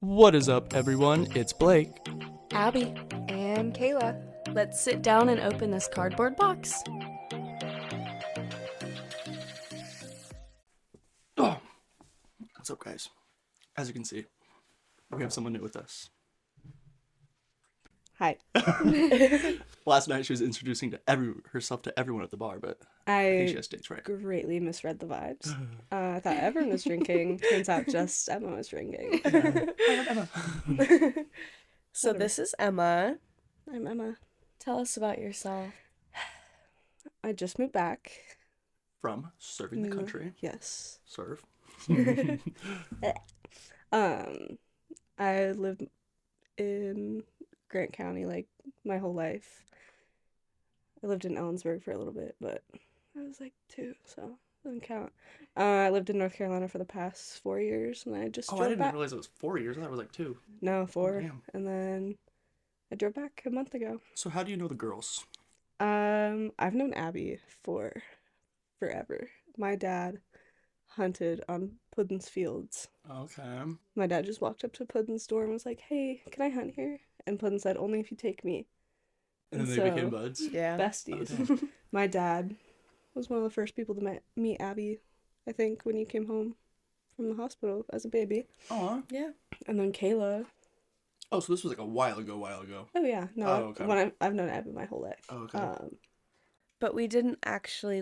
What is up, everyone? It's Blake. Abby. And Kayla. Let's sit down and open this cardboard box. Oh, what's up, guys? As you can see, we have someone new with us. Hi. Last night she was introducing herself to everyone at the bar, but I think she I has stage right. greatly misread the vibes. I thought everyone was drinking. Turns out just Emma was drinking. So this is Emma. I'm Emma. Tell us about yourself. I just moved back. From serving the country. Yes. Serve. I lived in Grant County like my whole life. I lived in Ellensburg for a little bit, but I was like 2, so doesn't count. I lived in North Carolina for the past 4 years, and I just Oh, drove I didn't back. realize it was 4 years. I thought it was like 2. No, 4. damn. And then I drove back a month ago. So how do you know the girls? I've known Abby for forever. My dad hunted on Puddin's fields. Okay. My dad just walked up to Puddin's door and was like, "Hey, can I hunt here?" And Puddin said, "Only if you take me." And then So, they became buds? Yeah. Besties. Okay. My dad was one of the first people to meet Abby, I think, when you came home from the hospital as a baby. Aw. Yeah. And then Kayla. Oh, so this was like a while ago. Oh yeah, no, Oh, okay. I've known Abby my whole life. Oh, okay. But we didn't actually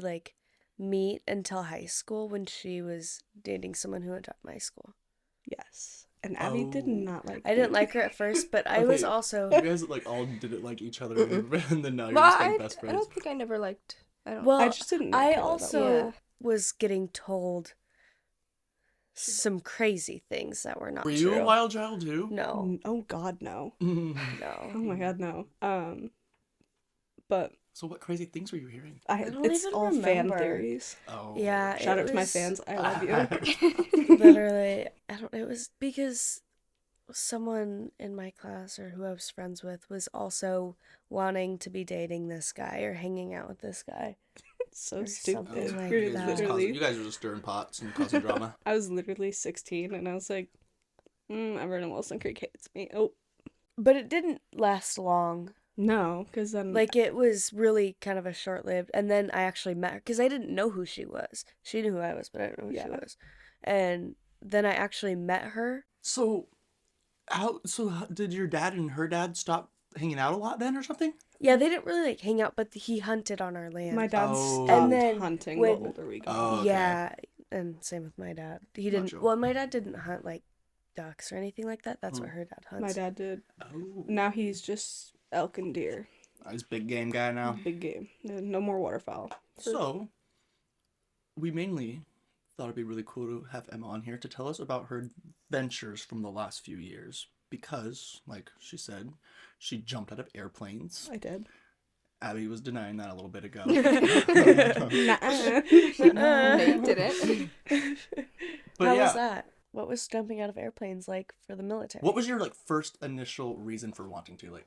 meet until high school when she was dating someone who went to my school. Yes. And Abby did Oh. not like I didn't me. like her at first, but I was Okay. also You guys all didn't like each other, and then now you're Well, just like best I friends. don't think I never liked. I don't. well. I just didn't. Know I Kayla that also well. was getting told some crazy things that were not Were true. you a wild child too? No, Oh God, no. no. Oh my God, no. But So what crazy things were you hearing? I don't it's even all fan remember. theories. Oh. Yeah, Shout it out to my was- fans. I love you. Literally, it was because someone in my class or who I was friends with was also wanting to be dating this guy or hanging out with this guy. So Or stupid. something like We're that. You guys were just stirring pots and causing drama. I was literally 16, and I was like, everyone in Wilson Creek hates me. Oh But it didn't last long. no, because then It was really kind of a short-lived. And then I actually met her because I didn't know who she was. She knew who I was, but I didn't know who she Yeah. was. And then I actually met her. So did your dad and her dad stop hanging out a lot then or something? Yeah, they didn't really hang out, but he hunted on our land. my dad Oh. stopped And then hunting when- the older we got. Oh, okay. Yeah, and same with my dad. He didn't. Gotcha. Well, my dad didn't hunt ducks or anything like that. That's what her dad hunts. My dad did. Oh. Now he's just elk and deer. He's a big game guy now. Big game. No more waterfowl. So, we mainly thought it'd be really cool to have Emma on here to tell us about her adventures from the last few years. Because, like she said, she jumped out of airplanes. I did. Abby was denying that a little bit ago. Nuh-uh. No, you didn't. But How yeah, was that? What was jumping out of airplanes like for the military? what was your first initial reason for wanting to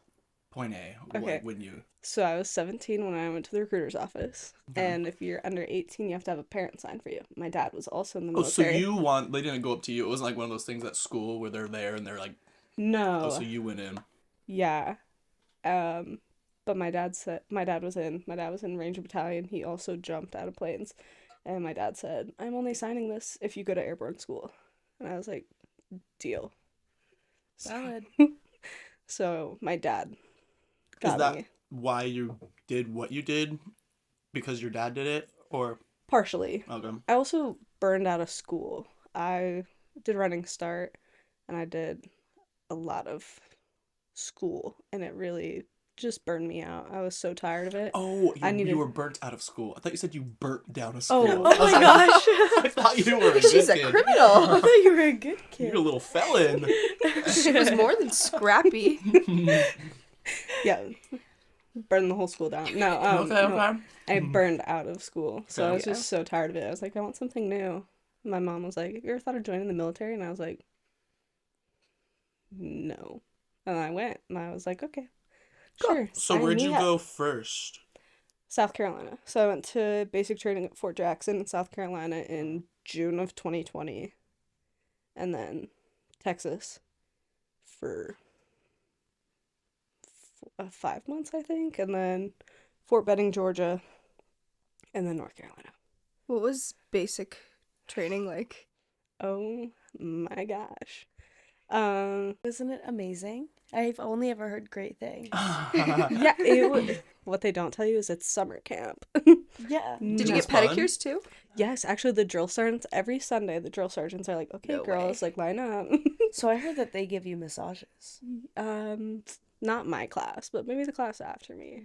point A? Okay. When you So I was 17 when I went to the recruiter's office. Okay. And if you're under 18, you have to have a parent sign for you. My dad was also in the oh, so military. they didn't go up to you. It wasn't like one of those things at school where they're there and they're like, No. oh, so you went in. Yeah. But my dad was in Ranger Battalion. He also jumped out of planes. And my dad said, "I'm only signing this if you go to airborne school." And I was like, "Deal." Valid. So my dad Is got that me. why you did what you did? Because your dad did it? Or, Partially. okay. I also burned out of school. I did Running Start, and I did a lot of school, and it really just burned me out. I was so tired of it. Oh, I needed- you were burnt out of school. I thought you said you burnt down a school. Oh. I was Oh my like, gosh. I thought you were a She's good a kid. criminal. I thought you were a good kid. You're a little felon. She was more than scrappy. Yeah, burn the whole school down. No, no, I burned out of school, so I was Yeah. just so tired of it. I was like, I want something new. My mom was like, "Have you ever thought of joining the military?" And I was like, "No." And I went, and I was like, "Okay, sure." So sign where'd me you up. go first? South Carolina. So I went to basic training at Fort Jackson, South Carolina in June of 2020. And then Texas for 5 months, I think, and then Fort Benning, Georgia, and then North Carolina. What was basic training like? Oh my gosh. Wasn't it amazing? I've only ever heard great things. Yeah, what they don't tell you is it's summer camp. Yeah. Did you That's get fun. pedicures too? Yes, actually, the drill sergeants, every Sunday, the drill sergeants are like, okay, No girls, way. like, line up. So I heard that they give you massages. Not my class, but maybe the class after me.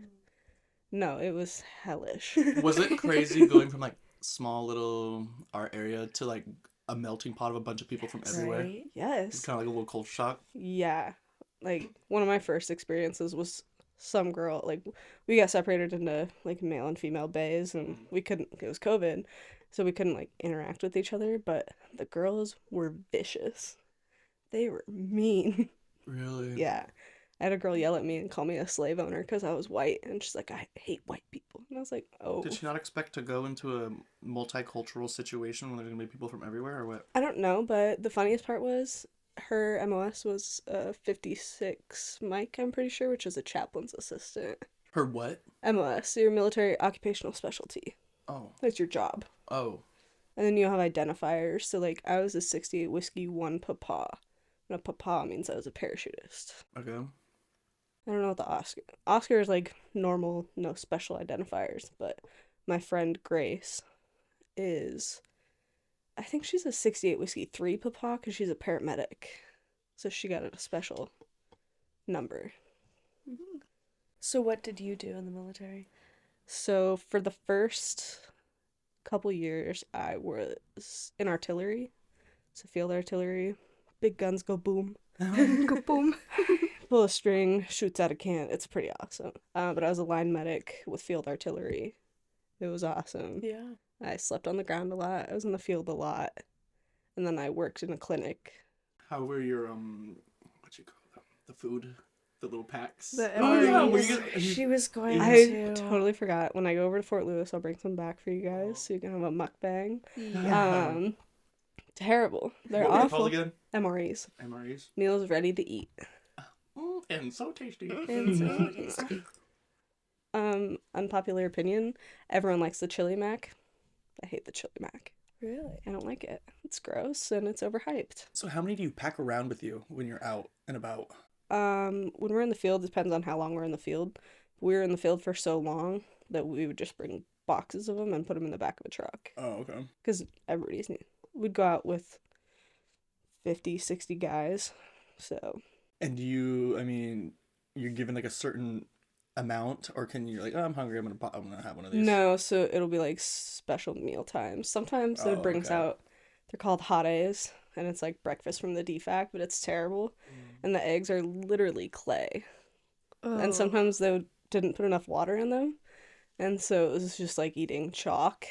No, it was hellish. Was it crazy going from like small little art area to like a melting pot of a bunch of people from everywhere? Right? It's Yes. kind of like a little culture shock. Yeah. Like, one of my first experiences was some girl, like, we got separated into, like, male and female bays, and we couldn't, it was COVID, so we couldn't, like, interact with each other, but the girls were vicious. They were mean. Really? Yeah. I had a girl yell at me and call me a slave owner because I was white, and she's like, I hate white people. And I was like, oh. Did she not expect to go into a multicultural situation when there's gonna be people from everywhere, or what? I don't know, but the funniest part was her MOS was 56 Mike, I'm pretty sure, which is a chaplain's assistant. Her what? MOS, your military occupational specialty. Oh. That's your job. Oh. And then you have identifiers. So, like, I was a 68 whiskey 1 papa. And a papa means I was a parachutist. Okay. I don't know what the Oscar is like normal, no special identifiers, but my friend Grace is, I think she's a 68 whiskey 3 papa because she's a paramedic. So she got a special number. So what did you do in the military? So for the first couple years, I was in artillery. So field artillery. Big guns go boom. Go boom. Pull a string, shoots out a can. It's pretty awesome. But I was a line medic with field artillery. It was awesome. Yeah. I slept on the ground a lot. I was in the field a lot. And then I worked in a clinic. How were your what you call them? The food, the little packs. The Oh yeah, MREs. were you She was going I to. totally forgot. When I go over to Fort Lewis, I'll bring some back for you guys so you can have a mukbang. Yeah. Terrible. They're what were they awful. called again? MREs. MREs. Meals ready to eat. And so tasty. And so tasty. Unpopular opinion. Everyone likes the chili mac. I hate the chili mac. Really? I don't like it. It's gross and it's overhyped. So how many do you pack around with you when you're out and about? When we're in the field, it depends on how long we're in the field. We were in the field for so long that we would just bring boxes of them and put them in the back of a truck. Oh, okay. Because everybody's new. We'd go out with 50, 60 guys. So, And you're given like a certain amount, or can you like, oh, I'm hungry, I'm gonna have one of these. no, so it'll be like special meal times. Sometimes Oh, it brings okay. out, they're called hot A's, and it's like breakfast from the DFAC, but it's terrible. And the eggs are literally clay. And sometimes they didn't put enough water in them. And so it was just like eating chalk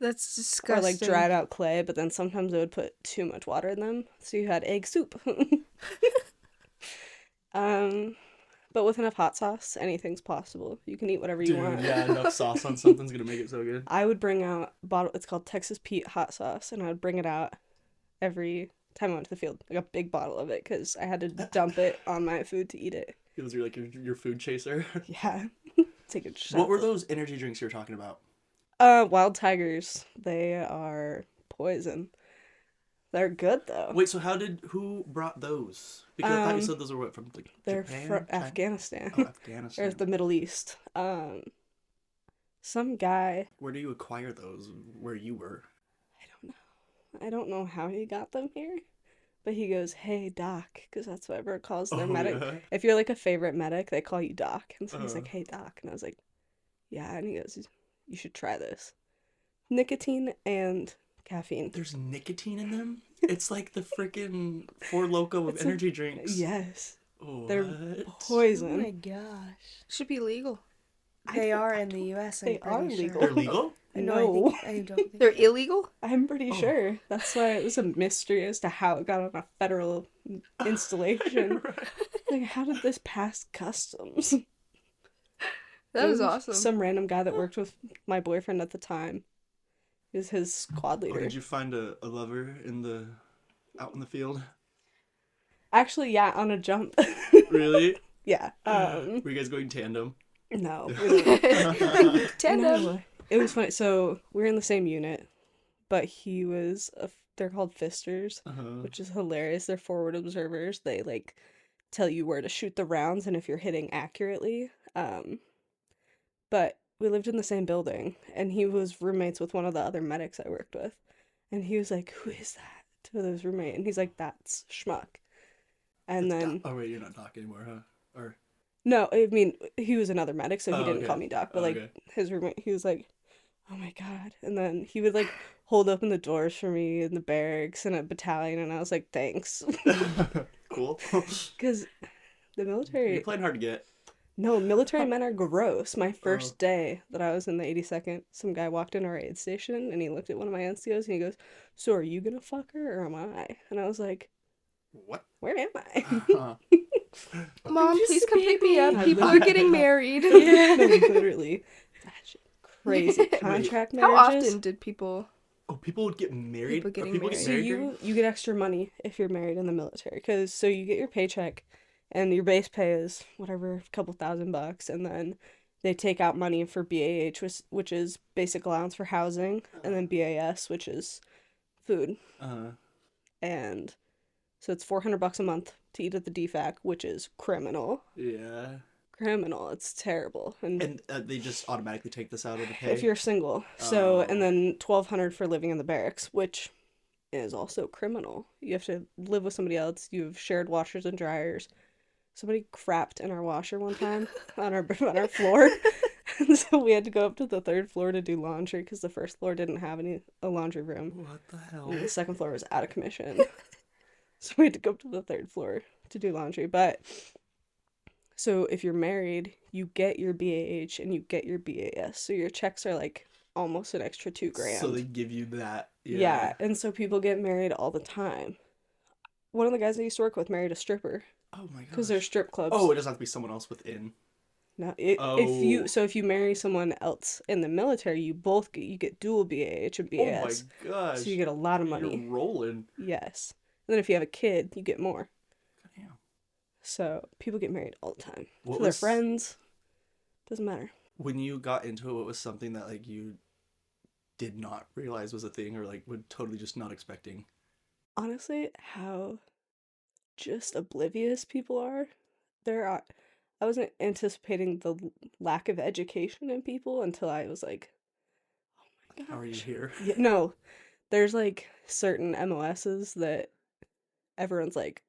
That's or disgusting. like dried out clay, but then sometimes they would put too much water in them. So you had egg soup. But with enough hot sauce, anything's possible. You can eat whatever you Dude, want. yeah, enough sauce on something's gonna make it so good. I would bring out it's called Texas Pete hot sauce, and I would bring it out every time I went to the field, like a big bottle of it, because I had to dump it on my food to eat it. Feels you're like your food chaser. Yeah. Take a shot. What were those energy drinks you were talking about? Wild Tigers. They are poison. They're good though. Wait, so who brought those? Because I thought you said those were what, from like They're Japan? from China? Afghanistan. Oh, Or Afghanistan. the Middle East. Some guy, Where do you acquire those? Where you were? I don't know how he got them here, but he goes, "Hey doc," because that's what everyone calls their Oh, medic. yeah? If you're like a favorite medic, they call you doc. And so he's Uh-huh. like, "Hey doc," and I was like, "Yeah," and he goes, "You should try this. Nicotine and caffeine." There's nicotine in them? It's like the freaking Four Loko of It's energy drinks. Yes, What? they're Oh poison. my gosh. Should be legal. They are in the US. They I'm are pretty legal. Sure. They're legal? No. I don't think They're illegal? I'm pretty Oh. sure. That's why it was a mystery as to how it got on a federal installation. Like, how did this pass customs? That It was was awesome. Some random guy that worked with my boyfriend at the time. He was his squad Or leader. did you find a lover out in the field? Actually, yeah, on a jump. Really? Yeah. Were you guys going tandem? No. We didn't. Tandem. No. It was funny. So we were in the same unit, but he was they're called fisters, Uh-huh. which is hilarious. They're forward observers. They like tell you where to shoot the rounds and if you're hitting accurately. But we lived in the same building, and he was roommates with one of the other medics I worked with. And he was like, "Who is that?" to his roommate, and he's like, "That's Schmuck." And That's then Oh wait, you're not Doc anymore, huh? Or no, I mean he was another medic, so he Oh, didn't call okay. me Doc. But Oh, like okay. his roommate, he was like, "Oh my god!" And then he would like hold open the doors for me in the barracks and a battalion, and I was like, "Thanks," Cool. because the You're military. playing hard to get. No, military men are gross. My Oh. first day that I was in the 82nd, some guy walked in our aid station and he looked at one of my NCOs and he goes, "So are you gonna fuck her or am I?" And I was like, What? "Where am I?" Mom, Just please come pick me speaking. up. People are getting married. No, literally. That shit crazy. Contract How marriages. often did people? Oh, people would get married. People getting People married. get So married you during- you get extra money if you're married in the military, because so you get your paycheck, and your base pay is whatever, a couple $1,000, and then they take out money for BAH, which is basic allowance for housing, and then BAS, which is food, Uh, and so it's $400 a month to eat at the DFAC, which is criminal. yeah. Criminal. It's terrible. And they just automatically take this out of the pay. If you're single, so Oh. and then $1,200 for living in the barracks, which is also criminal. You have to live with somebody else. You have shared washers and dryers. Somebody crapped in our washer one time on our floor, and so we had to go up to the third floor to do laundry because the first floor didn't have a laundry room, What the hell? and the second floor was out of commission. So we had to go up to the third floor to do laundry. But so if you're married, you get your BAH and you get your BAS, so your checks are like almost an extra $2,000. So they give you that. Yeah, and so people get married all the time. One of the guys I used to work with married a stripper Oh my god. because they're strip clubs. Oh, it doesn't have to be someone else within. No, Oh. if you marry someone else in the military, you get dual BAH and Oh my BAS, gosh. so you get a lot of money. You're rolling. Yes, and then if you have a kid, you get more. Damn. So people get married all the time What to their was- friends. Doesn't matter. When you got into it, what was something that like you did not realize was a thing, or like would totally just not expecting? Honestly, how just oblivious people are. I wasn't anticipating the lack of education in people until I was like, oh my How are you gosh. here? Yeah, no, there's like certain MOSs that everyone's like,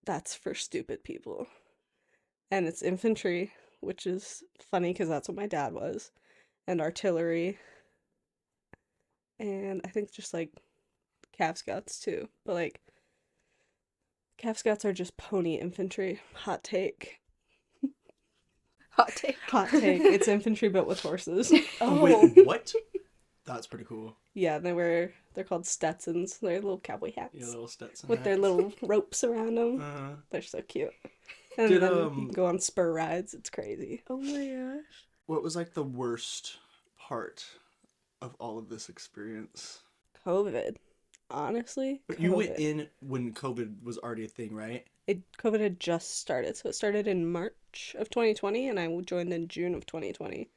that's for stupid people. And it's infantry, which is funny because that's what my dad was, and artillery, and I think just like Cav Scouts too. But like, Cav Scouts are just pony infantry. Hot take. Hot take. Hot take. It's infantry but with horses. Oh wait, what? That's pretty cool. Yeah, they're called Stetsons. They're little cowboy hats Yeah, little Stetson with their hats. little ropes around them. Uh, They're so cute. And Did, then you can go on spur rides. It's crazy. Oh my gosh. what was like the worst part of all of this experience? COVID. Honestly, But COVID. you went in when COVID was already a thing, right? COVID had just started. So it started in March of 2020 and I joined in June of 2020.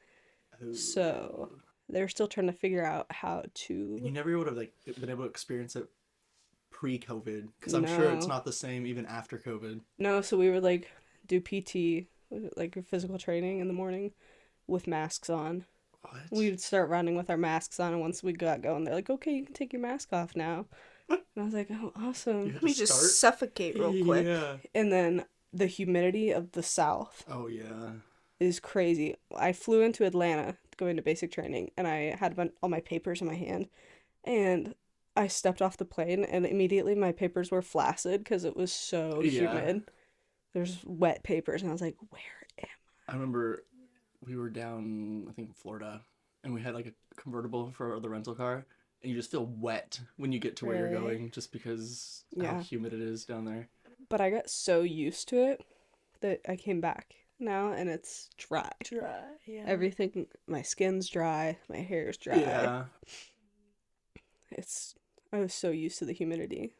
Oh. So they were still trying to figure out how to. You never would have like been able to experience it pre-COVID, because I'm sure it's No. not the same even after COVID. No, so we would like do PT, like physical training in the morning with masks on. What? We would start running with our masks on, and once we got going, they're like, okay, you can take your mask off now. And I was like, oh, awesome. You had Let me to just start? suffocate real quick. Yeah. And then the humidity of the South Oh yeah. is crazy. I flew into Atlanta to go into basic training, and I had all my papers in my hand, and I stepped off the plane, and immediately my papers were flaccid because it was so Yeah. humid. There's wet papers, and I was like, where am I remember we were down, I think, in Florida, and we had like a convertible for the rental car, and you just feel wet when you get to where you're Really? going, just because how Yeah. humid it is down there. But I got so used to it that I came back now, and it's dry. Dry. Yeah. Everything, my skin's dry, my hair's dry. Yeah. I was so used to the humidity.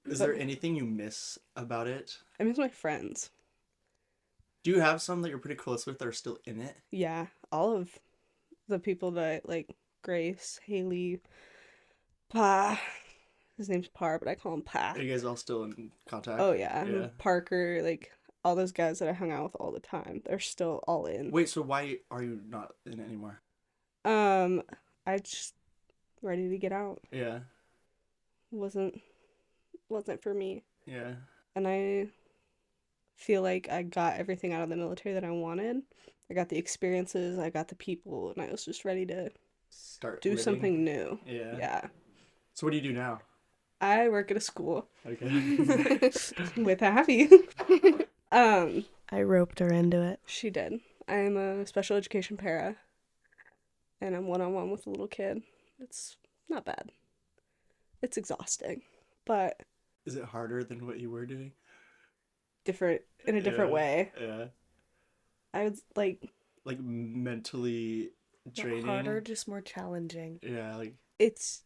Is there anything you miss about it? I miss my friends. Do you have some that you're pretty close with that are still in it? Yeah, all of the people that like Grace, Haley, Pa. His name's Par, but I call him Pa. Are you guys all still in contact? Oh yeah, Yeah. Parker, like all those guys that I hung out with all the time. They're still all in. Wait, so why are you not in it anymore? I just ready to get out. Yeah. Wasn't for me. Yeah. And I feel like I got everything out of the military that I wanted. I got the experiences, I got the people, and I was just ready to Start do living. something new. Yeah. Yeah. So what do you do now? I work at a school Okay. with Abby. I roped her into it. She did. I'm a special education para, and I'm one-on-one with a little kid. It's not bad. It's exhausting, but Is it harder than what you were doing? different in a different Yeah. way. Yeah. I was like, Mentally Not draining. harder, just more challenging. Yeah, it's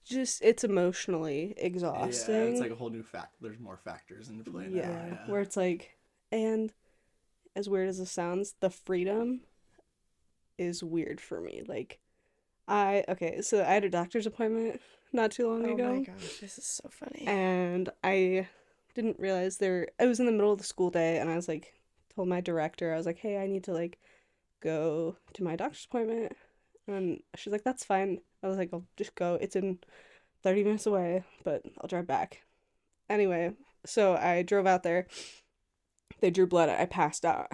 emotionally exhausting. Yeah, it's like a whole new fact. There's more factors into play now. Yeah, where it's like, and as weird as it sounds, the freedom is weird for me. Like, so I had a doctor's appointment not too long Oh ago. my gosh, this is so funny. And I didn't realize I was in the middle of the school day, and I was like, told my director, I was like, hey, I need to like go to my doctor's appointment. And she's like, that's fine. I was like, I'll just go. It's in 30 minutes away, but I'll drive back. Anyway, so I drove out there. They drew blood. I passed out.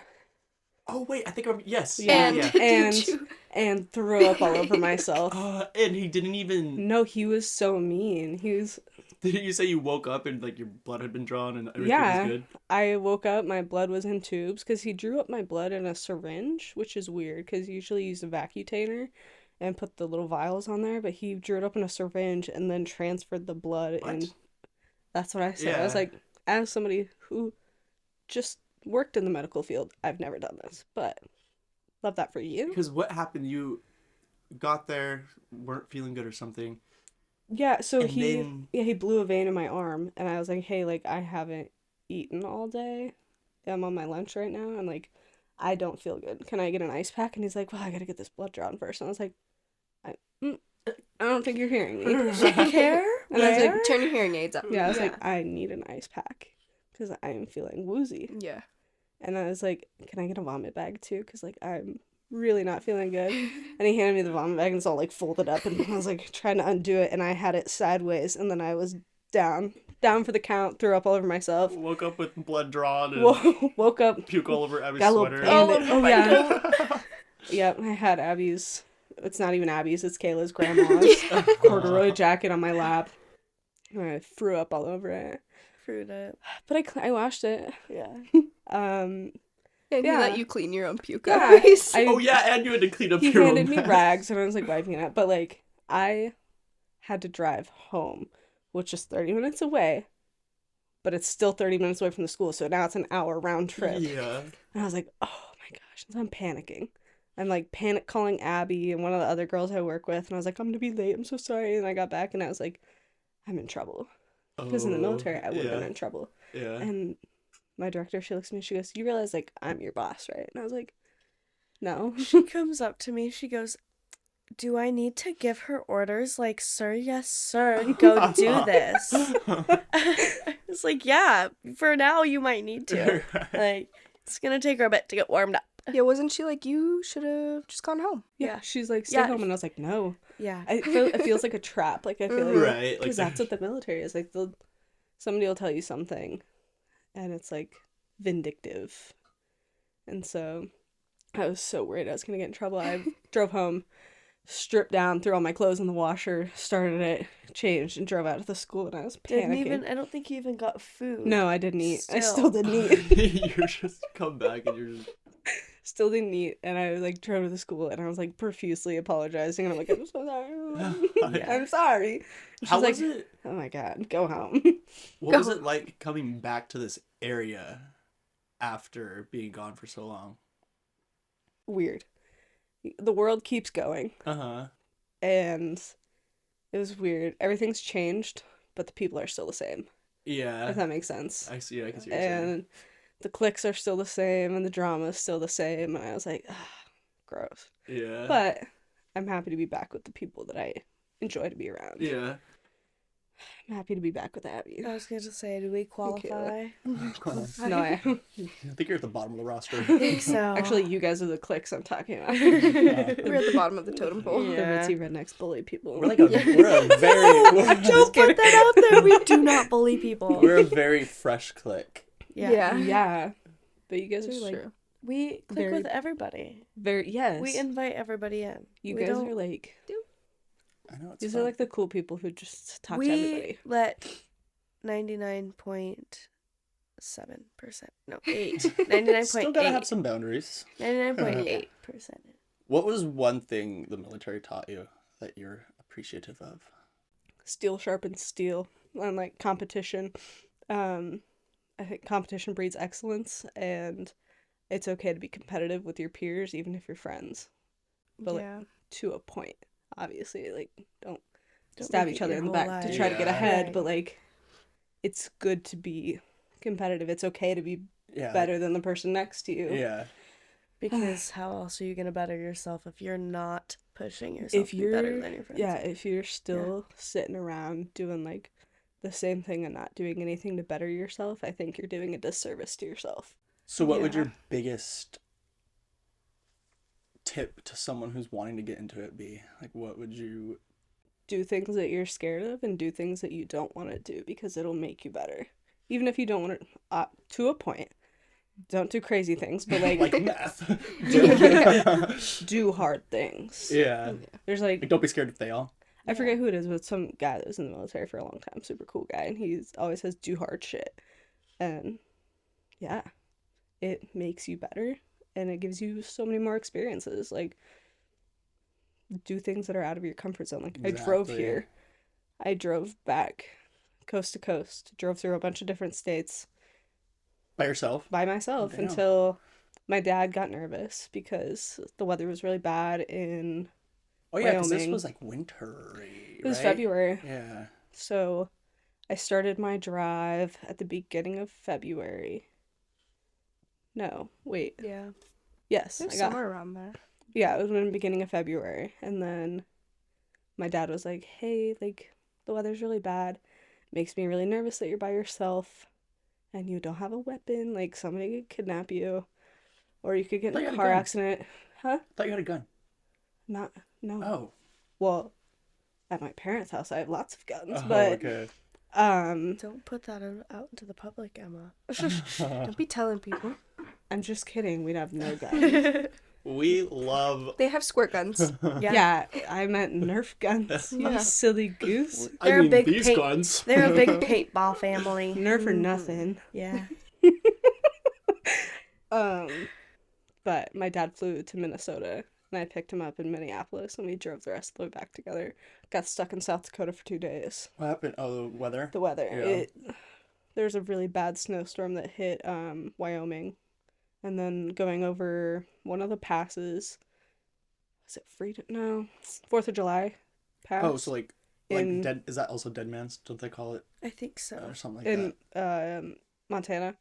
Oh wait, I think I'm yes. Yeah. And Yeah. did you? And threw up all over myself. And he didn't even. No, he was so mean. Did you say you woke up and like your blood had been drawn and everything Yeah. was good? I woke up, my blood was in tubes because he drew up my blood in a syringe, which is weird because you usually use a vacutainer and put the little vials on there, but he drew it up in a syringe and then transferred the blood. What? And that's what I said. I was Yeah. like, as somebody who just worked in the medical field, I've never done this, but love that for you. Because what happened? You got there, weren't feeling good or something. Yeah, so And then- he blew a vein in my arm, and I was like, hey, like, I haven't eaten all day. I'm on my lunch right now, and like, I don't feel good. Can I get an ice pack? And he's like, well, I gotta get this blood drawn first. And I was like, I don't think you're hearing me. Care? And I was like, Turn your hearing aids up. yeah, I was like, I need an ice pack because I am feeling woozy. Yeah. And I was like, can I get a vomit bag too? Because like, I'm really not feeling good. And he handed me the vomit bag and it's all like folded up, and I was like trying to undo it, and I had it sideways, and then I was down for the count, threw up all over myself. Woke up with blood drawn and Woke up, puke all over Abby's got a little sweater. bandage. Oh my yeah. Yep, I had Abby's. It's not even Abby's, it's Kayla's grandma's corduroy jacket on my lap. And I threw up all over it. Fruit it. But I washed it. Yeah. And Yeah. he let you clean your own puke. Yeah. eyes. I- Oh yeah, and you had to clean up He your handed own me mess. rags, and I was like wiping it. But like, I had to drive home, which is 30 minutes away. But it's still 30 minutes away from the school, so now it's an hour round trip. Yeah. And I was like, oh my gosh. So I'm panicking. I'm like panic calling Abby and one of the other girls I work with. And I was like, I'm going to be late. I'm so sorry. And I got back and I was like, I'm in trouble. Because in the military, I would have been in trouble. Yeah. And my director, she looks at me, she goes, you realize like I'm your boss, right? And I was like, no. She comes up to me, she goes, do I need to give her orders? Like, sir, yes, sir, go do this. I was like, yeah, for now you might need to. Like, it's gonna take her a bit to get warmed up. Yeah, wasn't she like, you should have just gone home? Yeah. She's like, stay Yeah. home. And I was like, no. Yeah. It feels like a trap. Like, I feel like, Right. because that's what the military is. Like, somebody will tell you something, and it's like vindictive. And so I was so worried I was going to get in trouble. I drove home, stripped down, threw all my clothes in the washer, started it, changed, and drove out of the school, and I was panicking. I don't think you even got food. No, I didn't eat. I Still. still didn't eat. You're just come back and you're just Still didn't eat. And I like drove to the school, and I was like profusely apologizing. And I'm like, I'm so sorry. Yeah. I'm sorry. She's How like, was it? oh my God, go home. What was it like coming back to this area after being gone for so long? Weird. The world keeps going. Uh-huh. And it was weird. Everything's changed, but the people are still the same. Yeah. if that makes sense. I see what you're saying. And the cliques are still the same, and the drama is still the same, and I was like, ah, gross. Yeah. But I'm happy to be back with the people that I enjoy to be around. Yeah. I'm happy to be back with Abby. I was going to say, do we qualify? No, I think you're at the bottom of the roster. I think so. actually, you guys are the cliques I'm talking about. We're at the bottom of the totem pole. The Yeah. ritzy rednecks bully people. We're a very Don't put that out there. We do not bully people. we're a very fresh clique. Yeah. Yeah. But you guys It's are like true. We click Very- with everybody. very yes. We invite everybody in. you We guys don't- are like I know it's these fun. are like the cool people who just talk to We everybody. let 99.7%. No, 8. 99.8. Still gotta have some boundaries. 99.8%. What was one thing the military taught you that you're appreciative of? Steel sharpens steel, and like competition. I think competition breeds excellence, and it's okay to be competitive with your peers, even if you're friends. But Yeah. like, to a point, obviously, like don't Don't stab make each it other your in the whole back to life. try to get Yeah. ahead. Right. But like, it's good to be competitive. It's okay to be Yeah. better than the person next to you. Yeah. Because how else are you going to better yourself if you're not pushing yourself If to be you're better than your friends? yeah, if you're still sitting around doing like the same thing and not doing anything to better yourself, I think you're doing a disservice to yourself. So what would Yeah. your biggest tip to someone who's wanting to get into it be? Like what would you Do things that you're scared of and do things that you don't want to do because it'll make you better. Even if you don't want to a point. Don't do crazy things, but like, like math? do hard things. Yeah. There's like Like don't be scared to fail. I forget who it is, but some guy that was in the military for a long time, super cool guy, and he's always says do hard shit. And yeah, it makes you better and it gives you so many more experiences. Like do things that are out of your comfort zone. Like I drove Exactly. here. I drove back coast to coast, drove through a bunch of different states By yourself? by myself Damn. until my dad got nervous because the weather was really bad in Oh yeah, because this Wyoming. was like wintry. it was right? February. Yeah. So I started my drive at the beginning of February. No, wait. Yeah. Yes, It was I got somewhere around there. yeah, it was in the beginning of February. And then my dad was like, "Hey, like the weather's really bad. Makes me really nervous that you're by yourself and you don't have a weapon. Like somebody could kidnap you or you could get Thought in you a had a car gun. accident." Huh? Thought you had a gun. Not no. Oh. Well, at my parents' house I have lots of guns, Oh, but okay. Don't put that out into the public, Emma. Don't be telling people. I'm just kidding. We'd have no guns. We love They have squirt guns. Yeah, I meant Nerf guns. You Yeah. silly goose. They're a big paint- guns. They're a big paintball family. Nerf or nothing. Yeah. But my dad flew to Minnesota and I picked him up in Minneapolis and we drove the rest of the way back together. Got stuck in South Dakota for 2 days. What happened? Oh, the weather? The weather. Yeah. There was a really bad snowstorm that hit Wyoming. And then going over one of the passes. Was it Freedom? No. 4th of July pass. Oh, so like in- dead is that also Dead Man's? Don't they call it I think so. or something like in that? Montana.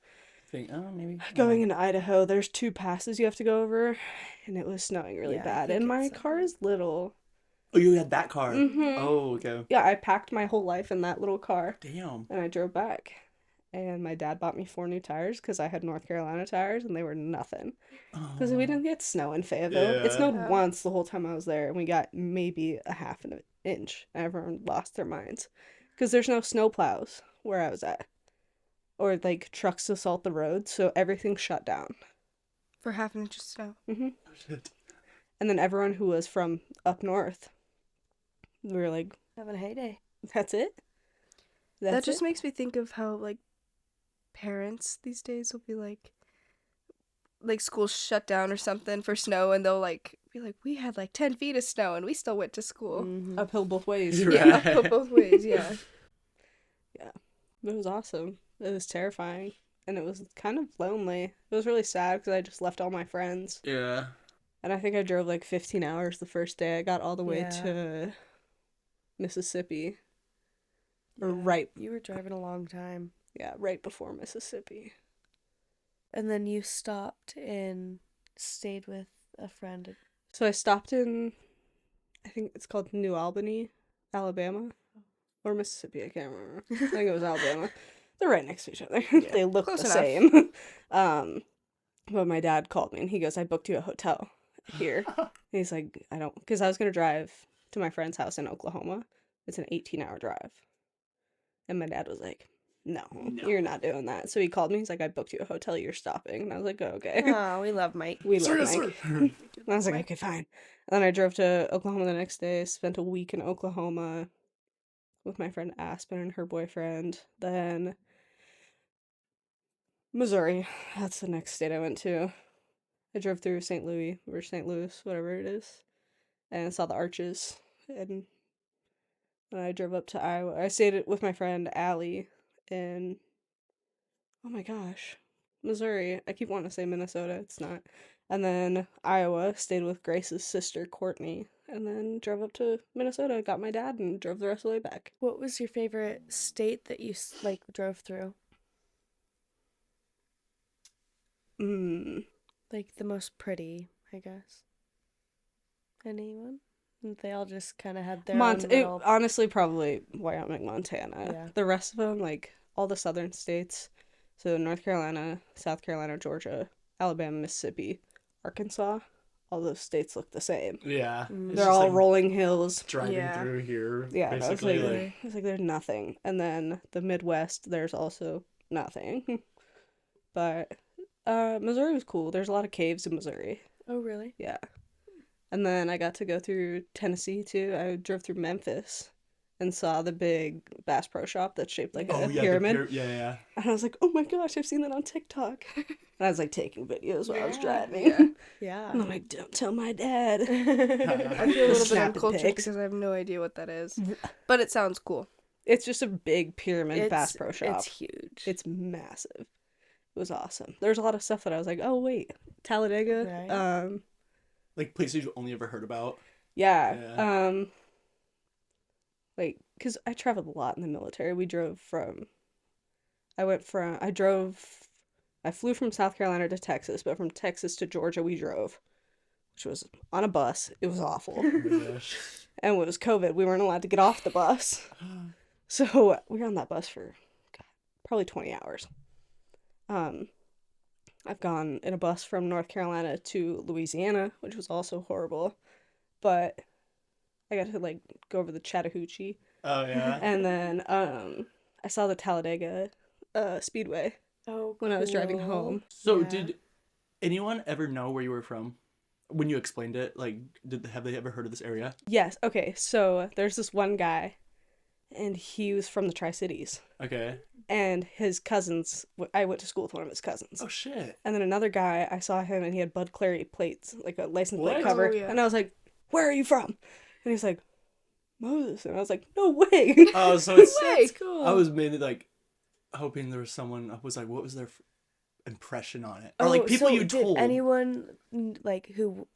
Maybe. Going into Idaho, there's 2 passes you have to go over, and it was snowing really Yeah, I bad. think And my it's, car is little. Oh, you had that car. Mhm. Oh, okay. Yeah, I packed my whole life in that little car, Damn. and I drove back. And my dad bought me 4 new tires because I had North Carolina tires, and they were nothing. Because we didn't get snow in Fayetteville. It Yeah. snowed once the whole time I was there, and we got maybe a half an inch. Everyone lost their minds. Because there's no snow plows where I was at. Or, like, trucks to salt the road, so everything's shut down. For half an inch of snow. Mm-hmm. Oh, shit. And then everyone who was from up north, we were like, Having a heyday. that's it? That just makes me think of how, like, parents these days will be like school shut down or something for snow, and they'll, like, be like, we had, like, 10 feet of snow, and we still went to school. Mhm. uphill both ways. You're Yeah, right. uphill both ways, yeah. It was awesome. It was terrifying. And it was kind of lonely. It was really sad because I just left all my friends. Yeah. And I think I drove like 15 hours the first day. I got all the way Yeah. to Mississippi. Or Yeah, right, You were driving a long time. yeah, right before Mississippi. And then you stopped and stayed with a friend. So I stopped in, I think it's called New Albany, Alabama, or Mississippi. I can't remember. I think it was Alabama. They're right next to each other. They look Close the enough. same. But my dad called me and he goes, "I booked you a hotel here." And he's like, "I don't," because I was gonna drive to my friend's house in Oklahoma. It's an 18-hour drive, and my dad was like, "No, you're not doing that." So he called me. He's like, "I booked you a hotel. You're stopping." And I was like, "Oh, okay." Oh, we love Mike. We love Sir, yes, Mike. sir. And I was like, "Okay, fine." And then I drove to Oklahoma the next day. Spent a week in Oklahoma with my friend Aspen and her boyfriend. Then Missouri. That's the next state I went to. I drove through St. Louis or St. Louis, whatever it is, and saw the arches. And then I drove up to Iowa. I stayed with my friend Allie in, oh my gosh, Missouri. I keep wanting to say Minnesota. It's not. And then Iowa, stayed with Grace's sister Courtney, and then drove up to Minnesota, got my dad, and drove the rest of the way back. What was your favorite state that you like drove through? Like the most pretty, I guess. Anyone? They all just kind of had their own little... Honestly, probably Wyoming, Montana. Yeah. The rest of them, like all the southern states, so North Carolina, South Carolina, Georgia, Alabama, Mississippi, Arkansas, all those states look the same. Yeah. It's They're just, all like, rolling hills. driving Yeah. through here. Yeah, I was Basically, like, like, I was like, there's nothing. And then the Midwest, there's also nothing. But Missouri was cool. There's a lot of caves in Missouri. Oh, really? Yeah. And then I got to go through Tennessee too. I drove through Memphis and saw the big Bass Pro Shop that's shaped like oh a yeah, pyramid. yeah. And I was like, oh my gosh, I've seen that on TikTok. And I was like taking videos while I was Yeah. driving. Yeah. Yeah. And I'm like, don't tell my dad. I feel a little bit Snapping uncultured pics. because I have no idea what that is. But it sounds cool. It's just a big pyramid Bass Pro Shop. It's huge. It's massive. It was awesome. There's a lot of stuff that I was like, oh wait, Talladega. Right. Like places you only ever heard about. Yeah. Yeah. Like, because I traveled a lot in the military. I flew from South Carolina to Texas, but from Texas to Georgia we drove, which was on a bus. It was awful. Oh my gosh. And it was COVID. We weren't allowed to get off the bus. So we were on that bus for, God, probably 20 hours. I've gone in a bus from North Carolina to Louisiana, which was also horrible. But I got to like go over the Chattahoochee. Oh yeah. And then I saw the Talladega Speedway Oh, when I was driving cool. home. So Yeah. did anyone ever know where you were from? When you explained it, like, have they ever heard of this area? Yes, okay, so there's this one guy, and he was from the Tri-Cities. Okay. And his cousins, I went to school with one of his cousins. Oh shit. And then another guy, I saw him, and he had Bud Clary plates, like a license plate What? cover. Oh, yeah. And I was like, where are you from? And he's like, Moses. And I was like, no way. Oh, so it's. Way. Cool. I was mainly like hoping there was someone. I was like, what was their impression on it, or like people so you told? Did anyone like who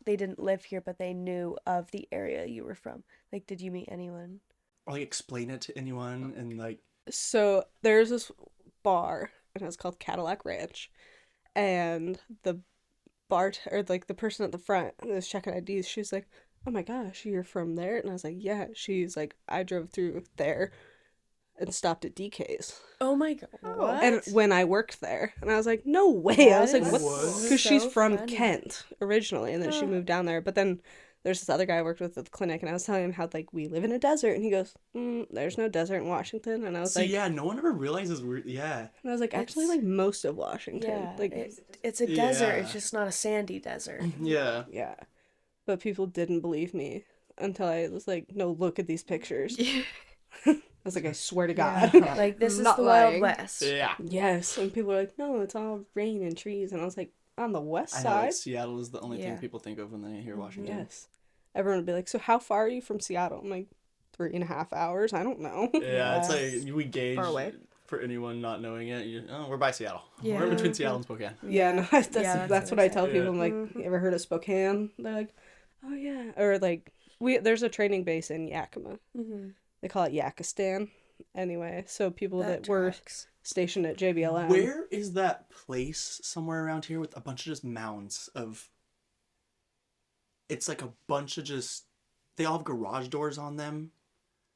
they didn't live here, but they knew of the area you were from? Like, did you meet anyone? Or like explain it to anyone, and like. So there's this bar, and it's called Cadillac Ranch. And the the person at the front that was checking IDs, she's like, oh my gosh, you're from there? And I was like, yeah. She's like, I drove through there and stopped at DK's. Oh my god! What? And when I worked there, and I was like, no way. I was like, That what? is Because she's so from funny. Kent originally, and then she moved down there. But then there's this other guy I worked with at the clinic, and I was telling him how like we live in a desert, and he goes, there's no desert in Washington. And I was So like, yeah, no one ever realizes we're yeah. and I was like, actually, It's- like most of Washington, Yeah, like it's a desert. Yeah. It's just not a sandy desert. Yeah. yeah. But people didn't believe me until I was like, no, look at these pictures. I was like, I swear to God. Yeah. Like, this is Not the lying. Wild West. Yeah. Yes. And people were like, no, it's all rain and trees. And I was like, on the west I know, side? like, Seattle is the only thing Yeah. people think of when they hear Washington. Yes. Everyone would be like, so how far are you from Seattle? I'm like, 3.5 hours. I don't know. Yeah, it's Yeah. like we gauge Far away. for anyone not knowing it. We're by Seattle. Yeah. We're in between Seattle and Spokane. Yeah, no, that's Yeah, that's what what I I tell said. people. I'm Yeah. like, you ever heard of Spokane? They're like, oh yeah. Or like, there's a training base in Yakima. Mm-hmm. They call it Yakistan. anyway. So people That that were tracks. stationed at JBLM. Where is that place somewhere around here with a bunch of just mounds of... It's like a bunch of just... They all have garage doors on them.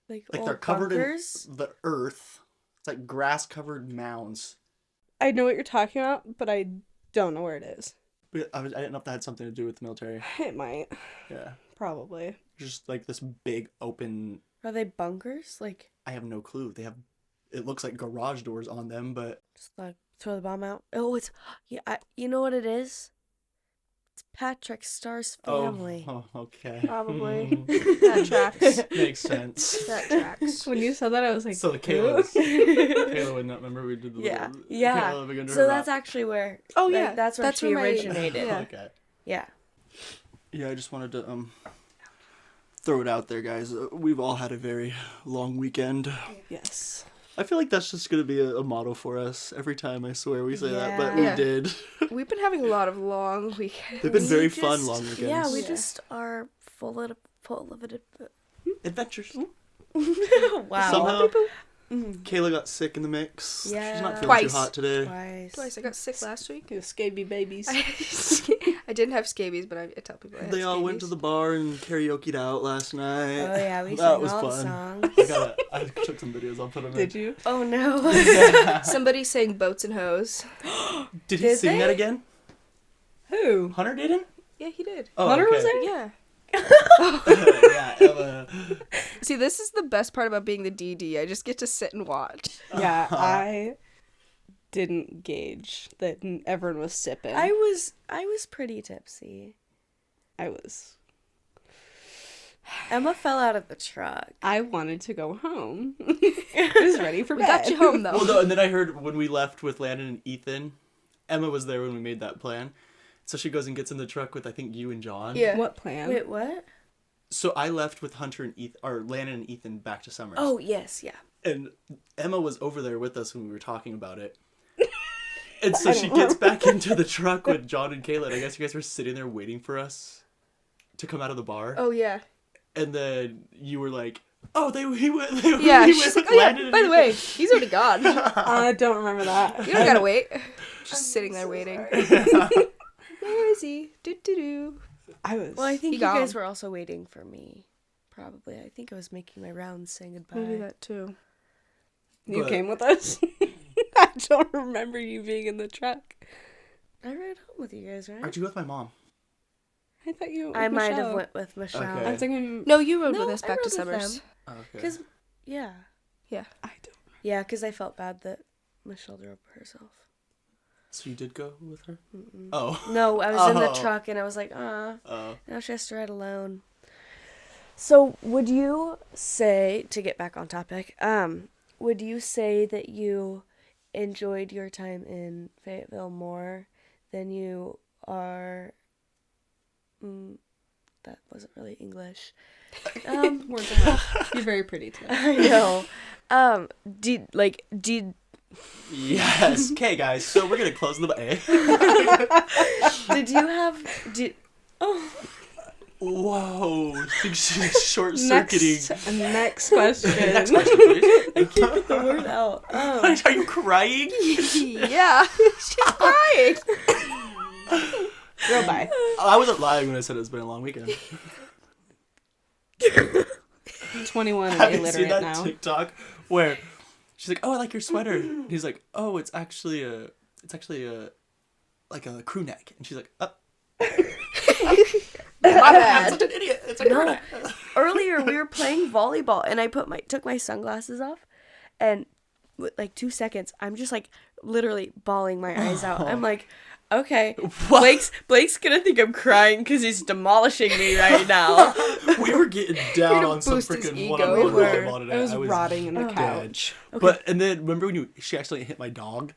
Like Like old they're covered bunkers? in the earth. It's like grass-covered mounds. I know what you're talking about, but I don't know where it is. But I didn't know if that had something to do with the military. It might. Yeah. Probably. Just like this big open... Are they bunkers? Like, I have no clue. They have... It looks like garage doors on them, but... just like throw the bomb out? Oh, it's... Yeah, you know what it is? It's Patrick Starr's family. Oh, okay. Probably. Mm. That tracks. Makes sense. That tracks. When you said that, I was like, So "Ooh." Kayla would not remember we did the Yeah, little... yeah. Kayla living under So her that's rock. actually where... Oh, like, yeah. That's where she where originated. Yeah. Okay. Yeah. Yeah, I just wanted to throw it out there, guys. We've all had a very long weekend. Yes. I feel like that's just gonna be a motto for us every time. I swear we say that, but Yeah. we did. We've been having a lot of long weekends. They've been We very just- fun long weekends. Yeah, we Yeah. just are full of it. Adventures. Wow. Somehow, Mhm. Kayla got sick in the mix. She's Yeah. not feeling Twice. too hot today. Twice. I got sick last week. You scaby babies. I didn't have scabies, but I tell people I had They all went to scabies. the bar and karaoke'd out last night. Oh yeah, we That sang was all fun. the songs. I took some videos. I'll put them Did in. you? Oh no. Somebody sang Boats and Hose. Did he Did sing that they? again? Who? Hunter didn't? Yeah, he did. Oh, Hunter was okay. there? Yeah. Yeah, Ella. See, this is the best part about being the DD. I just get to sit and watch. Yeah, I didn't gauge that everyone was sipping. I was pretty tipsy. I was. Emma fell out of the truck. I wanted to go home. I was ready for We bed. got you home, though. Well, no, and then I heard when we left with Landon and Ethan, Emma was there when we made that plan. So she goes and gets in the truck with, I think, you and John. Yeah. What plan? Wait, what? So I left with Hunter and Ethan, or Landon and Ethan back to Summers. Oh yes, yeah. And Emma was over there with us when we were talking about it. And so she gets back into the truck with John and Kayla. And I guess you guys were sitting there waiting for us to come out of the bar. Oh, yeah. And then you were like, "Oh, he went." Yeah, he she's went like, with oh, Landon yeah, and by the Ethan." way, he's already gone. You I don't remember that. don't gotta wait. Just sitting there waiting. Where is he? Do-do-do. I was. Well, I think He you guys gone. were also waiting for me. Probably. I think I was making my rounds saying goodbye. Maybe that, too. You But- came with us? I don't remember you being in the truck. I rode home with you guys, right? Aren't you with my mom? I thought you went I with might have Michelle. went with Michelle. Okay. I was thinking. No, you rode No, with us I back to rode with Summers. them. Oh, okay. Because, yeah. I don't. Yeah, because I felt bad that Michelle drove herself. So you did go with her? Mm-mm. Oh. No, I was in the Oh. truck and I was like, Oh. now she has to ride alone. So, would you say, to get back on topic, would you say that you enjoyed your time in Fayetteville more than you are... that wasn't really English. Words of mouth. You're very pretty too. I know. Did Yes. Okay, guys. So we're gonna close the. oh, Whoa! She's short circuiting. Next question. Next question, please. get the word out. Are you crying? Yeah. She's crying. Go by. I wasn't lying when I said it's been a long weekend. 21 and Have you seen illiterate that now. TikTok where she's like, "Oh, I like your sweater." And he's like, "Oh, it's actually a like a crew neck." And she's like, My I'm bad. such an idiot. It's like a crew No. neck." Earlier we were playing volleyball and I took my sunglasses off and with like 2 seconds I'm just like literally bawling my eyes out. I'm like, okay, What? Blake's gonna think I'm crying because he's demolishing me right now. We were getting down to on some boost his freaking ego. one-on-one We were. volleyball today. I was rotting in the dead. couch. But and then remember when she actually hit my dog,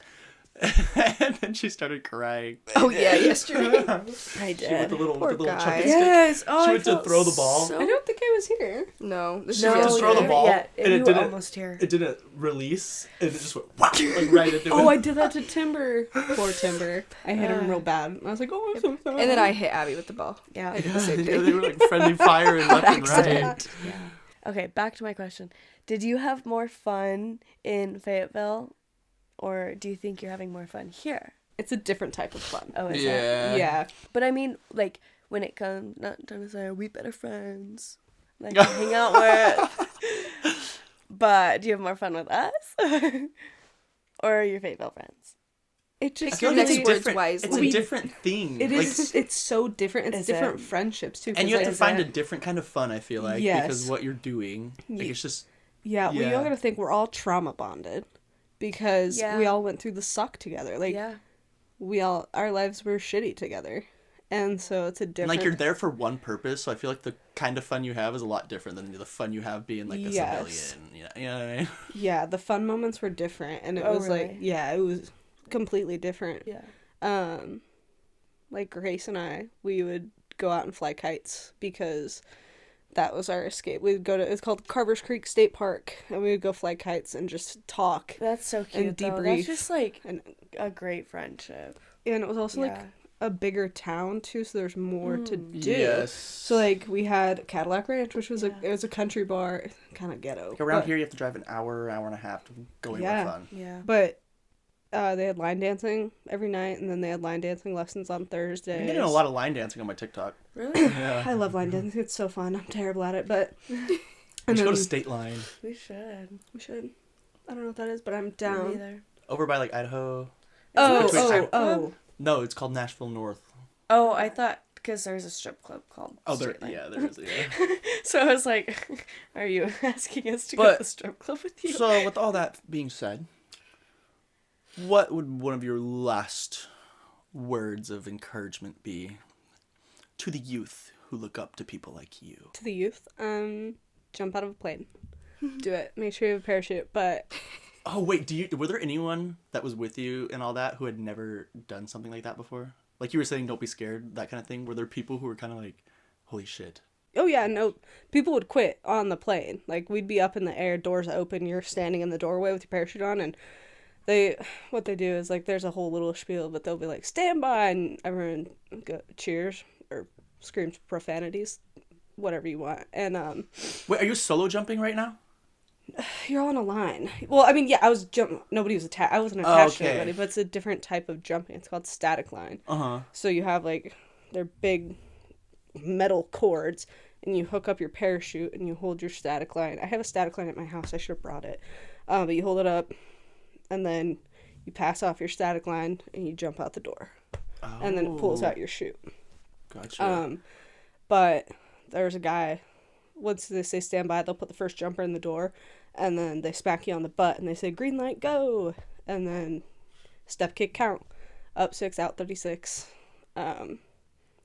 and then she started crying. Oh, yeah, yesterday. I She with did. the little Poor chucking guy. stick. Yes. Oh, She I went to felt throw the ball. so- I don't think I was here. No. This She is went to throw the yesterday. ball, Yeah, and it you were didn't. almost here. It didn't release, and it just went wow, like right into it. Oh, I did that to Timber. Poor Timber. I hit him real bad. And I was like, oh, I'm so sorry. And then I hit Abby with the ball. Yeah. Yeah, they were like friendly fire and left and right. Yeah. Okay, back to my question. Did you have more fun in Fayetteville, or do you think you're having more fun here? It's a different type of fun. Oh, is it? Yeah. But I mean, like, when it comes, not trying to say, are we better friends? Like, to hang out with. But do you have more fun with us? Or your Fayetteville friends? It just Pick your it's next a words different, wisely. it's a different thing. It Like, is. It's so different. It's Is different it? friendships too. 'cause, and you have like, to find a it? different kind of fun, I feel like, Yes. because what you're doing, like, Ye- it's just, Yeah, we all Yeah. gotta think we're all trauma bonded because Yeah. we all went through the suck together. Like Yeah. our lives were shitty together, and so it's a and, different. like, you're there for one purpose, so I feel like the kind of fun you have is a lot different than the fun you have being, like, a Yes. civilian. You know what I mean? Yeah, the fun moments were different, and it Oh, was like, really? yeah, it was completely different. Yeah. Like Grace and I, we would go out and fly kites because that was our escape. We'd go to, it's called Carvers Creek State Park, and we would go fly kites and just talk. That's so cute, And though. debrief. That's just, like, And a great friendship. and it was also like Yeah. a bigger town too, so there's more to do. Yes. So like we had Cadillac Ranch, which was Yeah. it was a country bar, kind of ghetto. Like, around but, here, you have to drive an hour and a half to go anywhere Yeah. fun. Yeah. But they had line dancing every night, and then they had line dancing lessons on Thursdays. I'm getting a lot of line dancing on my TikTok. Really? Yeah. I love line dancing. It's so fun. I'm terrible at it, but We and should go to then State Line. We should. we should. I don't know what that is, but I'm Me down. neither. Over by, like, Idaho. Oh, Between oh, Idaho- oh. No, it's called Nashville North. Oh, I thought, because there's a strip club called Oh, there, Straight Line. yeah, there is, yeah. So I was like, are you asking us to go But- to the strip club with you? So, with all that being said, what would one of your last words of encouragement be to the youth who look up to people like you? To the youth, jump out of a plane. Do it. Make sure you have a parachute. But Oh, wait, were there anyone that was with you and all that who had never done something like that before? Like you were saying, don't be scared, that kind of thing. Were there people who were kind of like, holy shit? oh yeah, no, people would quit on the plane. Like we'd be up in the air, doors open, you're standing in the doorway with your parachute on, and what they do is like there's a whole little spiel, but they'll be like stand by, and everyone cheers or screams profanities, whatever you want, and Wait, are you solo jumping right now? you're on a line. Well, I mean, yeah, I was nobody was attached. I wasn't attached to Okay. anybody, but it's a different type of jumping. It's called static line. Uh-huh. So you have like they're big metal cords, and you hook up your parachute and you hold your static line. I have a static line at my house. I should have brought it. But you hold it up, and then you pass off your static line and you jump out the door, and then it pulls out your chute. Gotcha. But there's a guy. Once they say stand by, they'll put the first jumper in the door, and then they smack you on the butt and they say green light go, and then step kick count, up 6 out 36.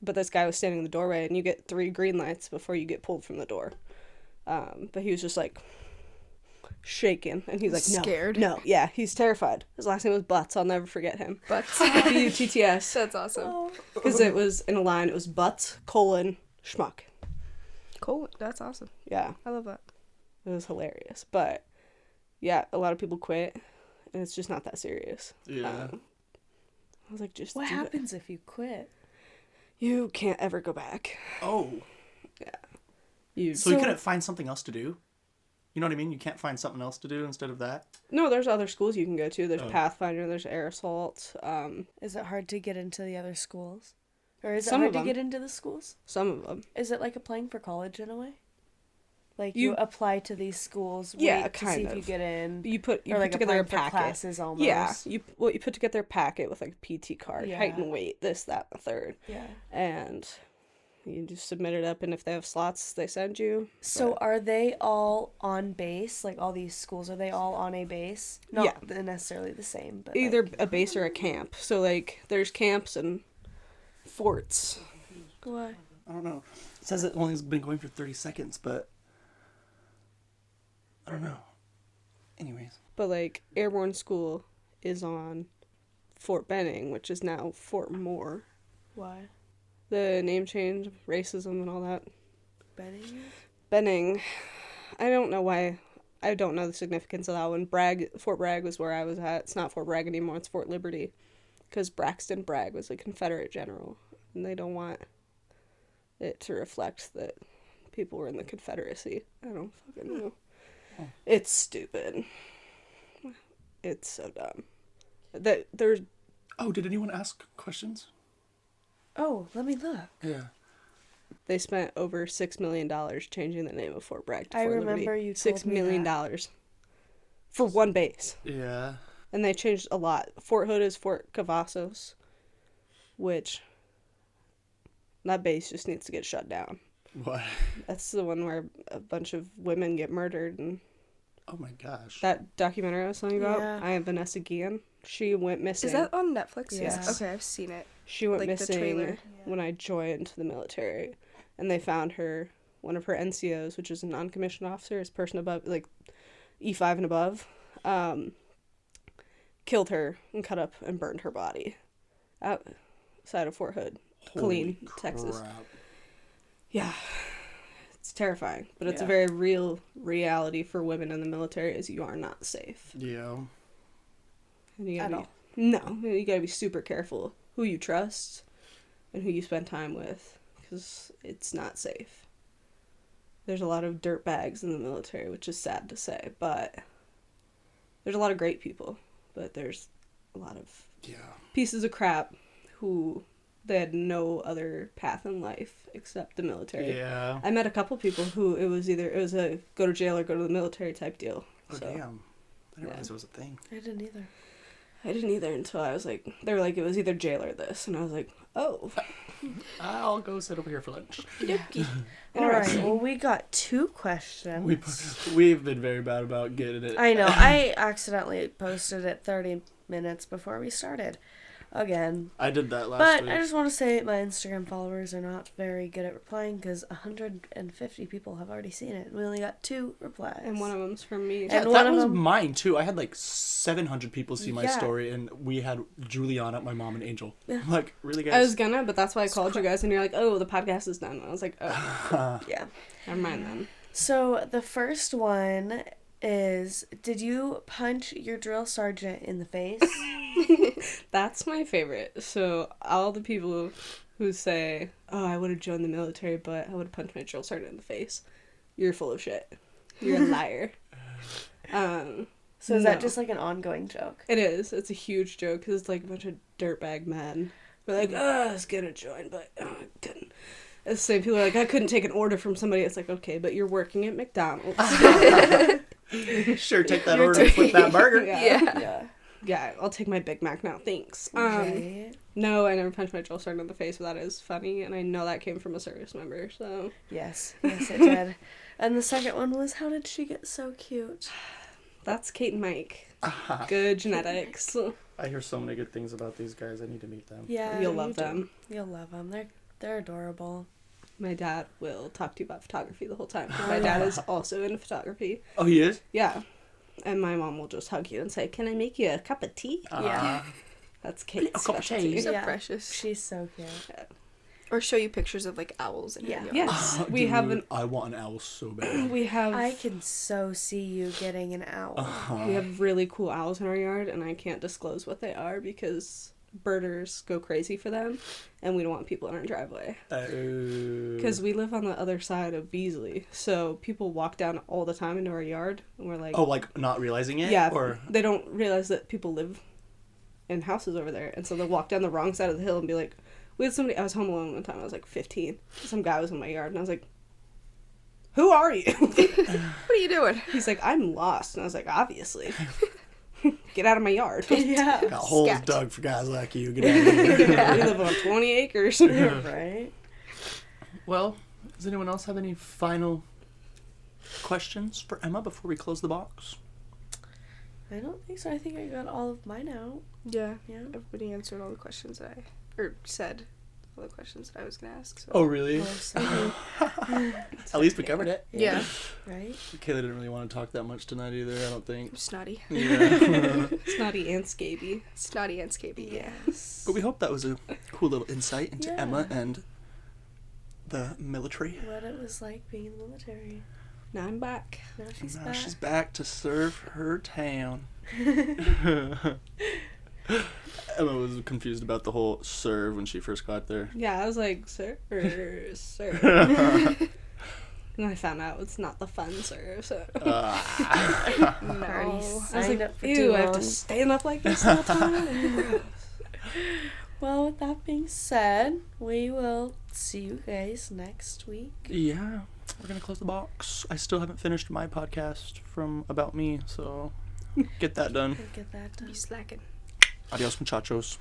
But this guy was standing in the doorway, and you get 3 green lights before you get pulled from the door. But he was just like shaking, and he's like Scared? No, yeah, he's terrified. His last name was Butts. I'll never forget him. But Butts, that's awesome. because it was in a line. It was Butts : Schmuck. Cool. That's awesome. Yeah. I love that. It was hilarious. But yeah, a lot of people quit, and it's just not that serious. Yeah. I was like, just What do it. happens if you quit? You can't ever go back. Oh. You So you couldn't find something else to do? You know what I mean? You can't find something else to do instead of that? No, there's other schools you can go to. There's Oh. Pathfinder, there's Air Assault, Is it hard to get into the other schools? Or is it Some hard of to them. get into the schools? some of them. Is it like applying for college in a way? Like You- you apply to these schools, Yeah, wait to see kind if you of. get in, You put or like together a applying for packet. classes almost. Yeah, you put together a packet with like a PT card, Yeah. height and weight, this, that, and the third, Yeah. and you just submit it up. And if they have slots, they send you. So are they all on base? Like all these schools, are they all on a base? Not necessarily the same, but Either like, a base or a camp. So like there's camps and forts. why? I don't know. It says it only has been going for 30 seconds, but I don't know. Anyways. But like Airborne School is on Fort Benning, which is now Fort Moore. Why? The name change, racism, and all that. Benning? Benning, I don't know why. I don't know the significance of that one. Fort Bragg was where I was at. It's not Fort Bragg anymore. It's Fort Liberty, because Braxton Bragg was a Confederate general, and they don't want it to reflect that people were in the Confederacy. I don't fucking know. Oh. It's stupid. It's so dumb. There's Oh, did anyone ask questions? Oh, let me look. Yeah. They spent over $6 million changing the name of Fort Bragg to I Fort remember Liberty. you told $6 me million that. for one base. Yeah. And they changed a lot. Fort Hood is Fort Cavazos, which that base just needs to get shut down. What? That's the one where a bunch of women get murdered, and Oh my gosh. that documentary I was telling you about, Yeah. I Am Vanessa Guillen, she went missing. Is that on Netflix? Yes. Okay, I've seen it. She went like the missing trailer? when I joined the military, and they found her. One of her NCOs, which is a non-commissioned officer, is person above, like E5 and above, killed her and cut up and burned her body outside of Fort Hood, Holy Killeen, Texas. crap. Yeah, it's terrifying, but it's a Yeah. very real reality for women in the military. Is you are not safe. Yeah. And you At gotta all. No, you gotta be super careful who you trust and who you spend time with, because it's not safe. There's a lot of dirt bags in the military, which is sad to say, but there's a lot of great people, but there's a lot of Yeah. pieces of crap who they had no other path in life except the military. Yeah. I met a couple people who it was a go to jail or go to the military type deal. Oh, So damn. I didn't yeah. realize it was a thing. I didn't either. I didn't either until I was like, they were like, it was either jail or this, and I was like, oh, I'll go sit over here for lunch. All right. Interesting. Well, we got 2 questions. We've been very bad about getting it. I know. I accidentally posted it 30 minutes before we started. Again. I did that last But week. I just want to say my Instagram followers are not very good at replying because 150 people have already seen it. We only got 2 replies. and one of them's from me. Yeah, and that one of was them- mine too. I had like 700 people see my Yeah. story, and we had Juliana, my mom, and Angel. Yeah. I'm like, really, guys? I was gonna, but that's why I called you guys, and you're like, oh, the podcast is done. And I was like, oh, Yeah. never mind then. So the first one is, did you punch your drill sergeant in the face? That's my favorite. So all the people who say, oh, I would have joined the military, but I would have punched my drill sergeant in the face, you're full of shit. You're a liar. So is No. that just like an ongoing joke? It is. It's a huge joke because it's like a bunch of dirtbag men. We're like, oh, I was gonna join, but I couldn't. And the same people are like, I couldn't take an order from somebody. It's like, okay, but you're working at McDonald's. Sure, take that order and flip that burger. Yeah. Yeah. Yeah, I'll take my Big Mac now, thanks. Okay. No, I never punched my drill sergeant in the face, but that is funny, and I know that came from a service member, so. Yes. Yes, it did. And the second one was, how did she get so cute? That's Kate and Mike. Good genetics. I hear so many good things about these guys. I need to meet them. Yeah. You'll you love do. them. You'll love them. They're adorable. My dad will talk to you about photography the whole time. My dad is also into photography. Oh, he is? Yeah. And my mom will just hug you and say, can I make you a cup of tea? Yeah. That's Kate's A cup of specialty. tea. So Yeah. precious. She's so cute. Or show you pictures of like owls in Yeah. your yard. Yes. Oh, we dude, have an I want an owl so bad. we have I can so see you getting an owl. we have really cool owls in our yard, and I can't disclose what they are because birders go crazy for them, and we don't want people in our driveway. Because we live on the other side of Beasley, so people walk down all the time into our yard, and we're like, Oh, like not realizing it? yeah, Or they don't realize that people live in houses over there, and so they'll walk down the wrong side of the hill and be like, we had somebody, I was home alone one time, I was like 15, some guy was in my yard, and I was like, who are you? What are you doing? He's like, I'm lost, and I was like, obviously. Get out of my yard. Yeah. got holes Scat. dug for guys like you. Get out of here. We live on 20 acres. Right? Well, does anyone else have any final questions for Emma before we close the box? I don't think so. I think I got all of mine out. Yeah. Yeah. Everybody answered all the questions that or said all the questions that I was gonna ask. So. Oh, really? Oh, so, At least we covered it. Yeah. right? Kayla didn't really want to talk that much tonight either, I don't think. I'm snotty. Yeah. Snotty and scaby. Snotty and scaby. Yeah. Yes. But we hope that was a cool little insight into Yeah. Emma and the military. What it was like being in the military. Now I'm back. Now she's Now back. she's back to serve her town. Emma was confused about the whole serve when she first got there. Yeah, I was like, sir, sir. And I found out it's not the fun serve, so. Already I was signed like, up for ew, too I have to long. stand up like this the whole time? Well, with that being said, we will see you guys next week. Yeah, we're gonna close the box. I still haven't finished my podcast from About Me, so get that done. We'll get that done. Be slacking. Adios, muchachos.